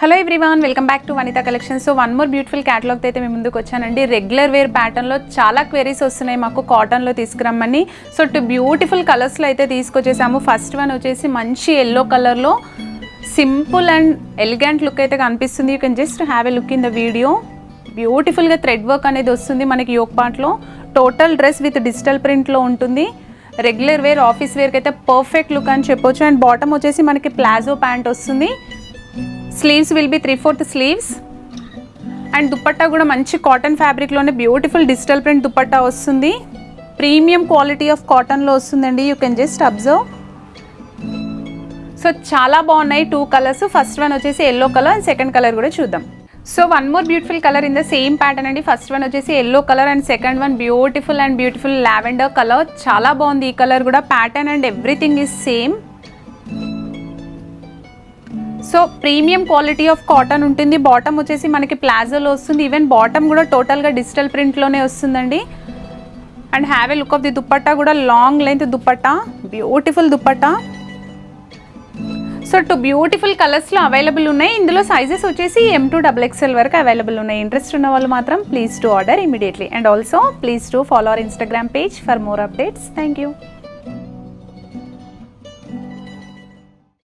Hello everyone, welcome back to Vanitha collection. So one more beautiful catalogue అయితే మేము ముందుకు వచ్చానండి. రెగ్యులర్ వేర్ ప్యాటర్న్లో చాలా క్వెరీస్ వస్తున్నాయి మాకు కాటన్లో తీసుకురమ్మని. సో టూ బ్యూటిఫుల్ కలర్స్లో అయితే తీసుకొచ్చేసాము. ఫస్ట్ వన్ వచ్చేసి మంచి ఎల్లో కలర్లో సింపుల్ అండ్ ఎలిగెంట్ లుక్ అయితే కనిపిస్తుంది. You can just have a look in the video. బ్యూటిఫుల్గా థ్రెడ్ వర్క్ అనేది వస్తుంది మనకి యోక్ పార్ట్లో. టోటల్ డ్రెస్ విత్ డిజిటల్ ప్రింట్లో ఉంటుంది. రెగ్యులర్ వేర్, ఆఫీస్ వేర్కి అయితే పర్ఫెక్ట్ లుక్ అని చెప్పొచ్చు. అండ్ బాటమ్ వచ్చేసి మనకి ప్లాజో ప్యాంట్ వస్తుంది. Sleeves will be 3/4 sleeves. And dupatta కూడా మంచి కాటన్ ఫ్యాబ్రిక్లోనే బ్యూటిఫుల్ డిజిటల్ ప్రింట్ దుపట్టా వస్తుంది. ప్రీమియం క్వాలిటీ ఆఫ్ కాటన్లో వస్తుందండి. You can just observe. So చాలా బాగున్నాయి టూ కలర్స్. ఫస్ట్ వన్ వచ్చేసి yellow colour and second colour కూడా చూద్దాం. So one more beautiful colour in the same pattern అండి. ఫస్ట్ వన్ వచ్చేసి yellow colour and second one beautiful lavender colour. చాలా బాగుంది ఈ కలర్ కూడా. Pattern and everything is same. So premium quality of cotton ఉంటుంది. Bottom వచ్చేసి మనకి ప్లాజోలో వస్తుంది. ఈవెన్ బాటమ్ కూడా టోటల్గా డిజిటల్ ప్రింట్లోనే వస్తుందండి. And have a look of the dupatta కూడా. Long length dupatta, beautiful dupatta. So two beautiful కలర్స్లో అవైలబుల్ ఉన్నాయి. ఇందులో సైజెస్ వచ్చేసి M2 XXL వరకు అవైలబుల్ ఉన్నాయి. ఇంట్రెస్ట్ ఉన్న వాళ్ళు మాత్రం please to order immediately. And also please to follow our Instagram page for more updates. Thank you.